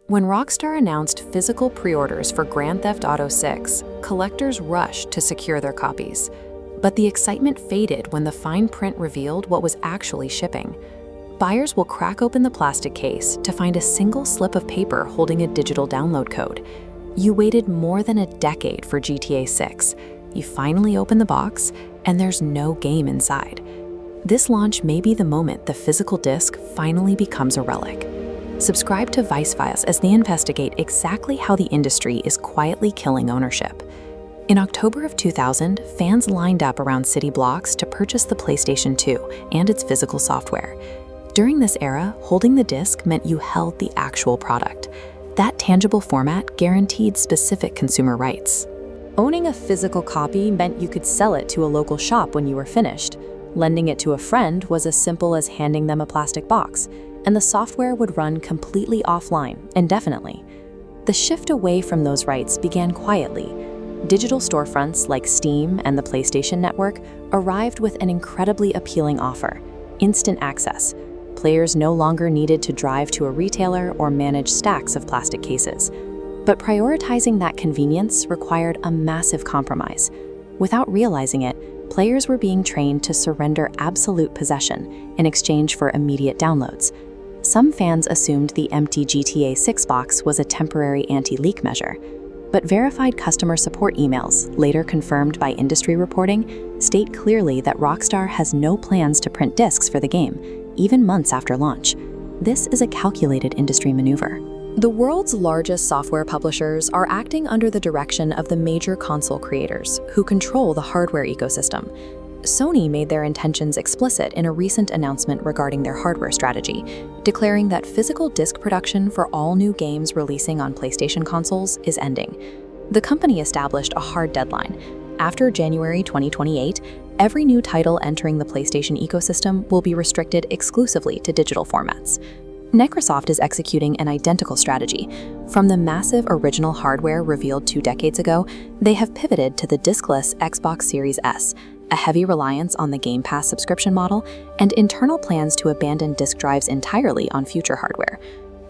When Rockstar announced physical pre-orders for Grand Theft Auto 6, collectors rushed to secure their copies. But the excitement faded when the fine print revealed what was actually shipping. Buyers will crack open the plastic case to find a single slip of paper holding a digital download code. You waited more than a decade for GTA 6. You finally open the box, and there's no game inside. This launch may be the moment the physical disc finally becomes a relic. Subscribe to Vice Files as they investigate exactly how the industry is quietly killing ownership. In October of 2000, fans lined up around city blocks to purchase the PlayStation 2 and its physical software. During this era, holding the disc meant you held the actual product. That tangible format guaranteed specific consumer rights. Owning a physical copy meant you could sell it to a local shop when you were finished. Lending it to a friend was as simple as handing them a plastic box, and the software would run completely offline, indefinitely. The shift away from those rights began quietly. Digital storefronts like Steam and the PlayStation Network arrived with an incredibly appealing offer: instant access. Players no longer needed to drive to a retailer or manage stacks of plastic cases. But prioritizing that convenience required a massive compromise. Without realizing it, players were being trained to surrender absolute possession in exchange for immediate downloads. Some fans assumed the empty GTA 6 box was a temporary anti-leak measure, but verified customer support emails, later confirmed by industry reporting, state clearly that Rockstar has no plans to print discs for the game, even months after launch. This is a calculated industry maneuver. The world's largest software publishers are acting under the direction of the major console creators, who control the hardware ecosystem. Sony made their intentions explicit in a recent announcement regarding their hardware strategy, declaring that physical disc production for all new games releasing on PlayStation consoles is ending. The company established a hard deadline. After January 2028, every new title entering the PlayStation ecosystem will be restricted exclusively to digital formats. Microsoft is executing an identical strategy. From the massive original hardware revealed 2 decades ago, they have pivoted to the discless Xbox Series S, a heavy reliance on the Game Pass subscription model, and internal plans to abandon disk drives entirely on future hardware.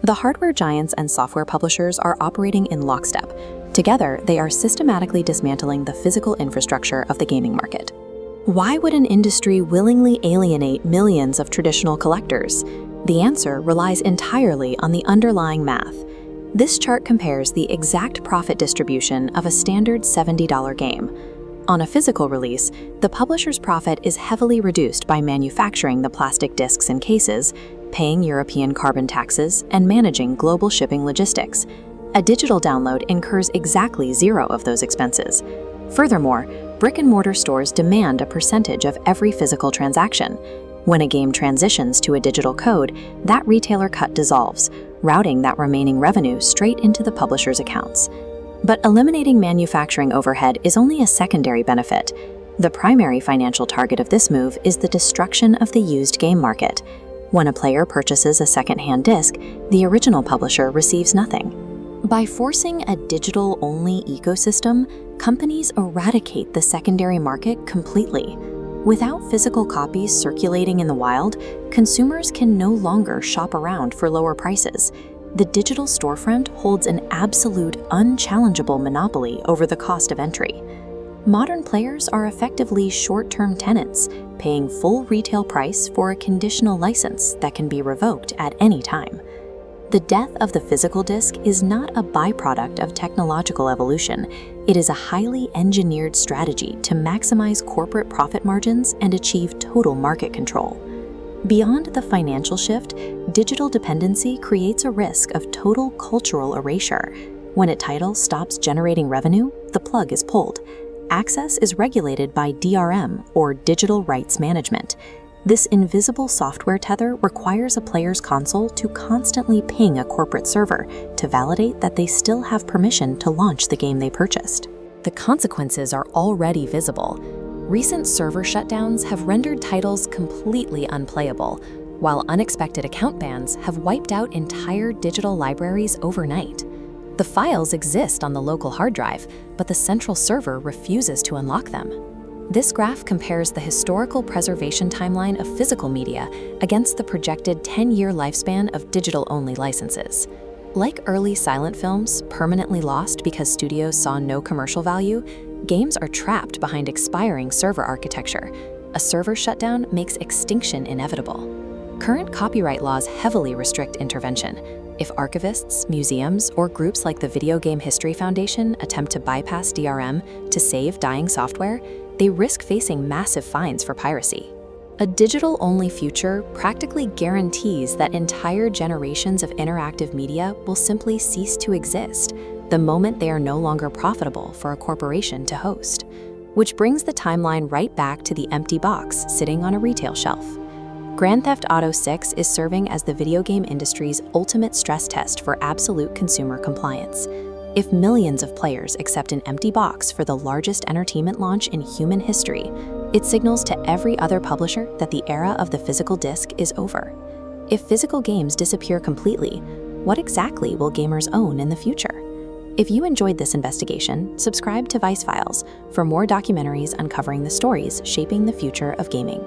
The hardware giants and software publishers are operating in lockstep. Together, they are systematically dismantling the physical infrastructure of the gaming market. Why would an industry willingly alienate millions of traditional collectors? The answer relies entirely on the underlying math. This chart compares the exact profit distribution of a standard $70 game. On a physical release, the publisher's profit is heavily reduced by manufacturing the plastic discs and cases, paying European carbon taxes, and managing global shipping logistics. A digital download incurs exactly 0 of those expenses. Furthermore, brick-and-mortar stores demand a percentage of every physical transaction. When a game transitions to a digital code, that retailer cut dissolves, routing that remaining revenue straight into the publisher's accounts. But eliminating manufacturing overhead is only a secondary benefit. The primary financial target of this move is the destruction of the used game market. When a player purchases a second-hand disc, the original publisher receives nothing. By forcing a digital-only ecosystem, companies eradicate the secondary market completely. Without physical copies circulating in the wild, consumers can no longer shop around for lower prices. The digital storefront holds an absolute, unchallengeable monopoly over the cost of entry. Modern players are effectively short-term tenants, paying full retail price for a conditional license that can be revoked at any time. The death of the physical disc is not a byproduct of technological evolution. It is a highly engineered strategy to maximize corporate profit margins and achieve total market control. Beyond the financial shift, digital dependency creates a risk of total cultural erasure. When a title stops generating revenue, the plug is pulled. Access is regulated by DRM, or Digital Rights Management. This invisible software tether requires a player's console to constantly ping a corporate server to validate that they still have permission to launch the game they purchased. The consequences are already visible. Recent server shutdowns have rendered titles completely unplayable, while unexpected account bans have wiped out entire digital libraries overnight. The files exist on the local hard drive, but the central server refuses to unlock them. This graph compares the historical preservation timeline of physical media against the projected 10-year lifespan of digital-only licenses. Like early silent films, permanently lost because studios saw no commercial value, games are trapped behind expiring server architecture. A server shutdown makes extinction inevitable. Current copyright laws heavily restrict intervention. If archivists, museums, or groups like the Video Game History Foundation attempt to bypass DRM to save dying software, they risk facing massive fines for piracy. A digital-only future practically guarantees that entire generations of interactive media will simply cease to exist the moment they are no longer profitable for a corporation to host. Which brings the timeline right back to the empty box sitting on a retail shelf. Grand Theft Auto 6 is serving as the video game industry's ultimate stress test for absolute consumer compliance. If millions of players accept an empty box for the largest entertainment launch in human history, it signals to every other publisher that the era of the physical disc is over. If physical games disappear completely, what exactly will gamers own in the future? If you enjoyed this investigation, subscribe to Vice Files for more documentaries uncovering the stories shaping the future of gaming.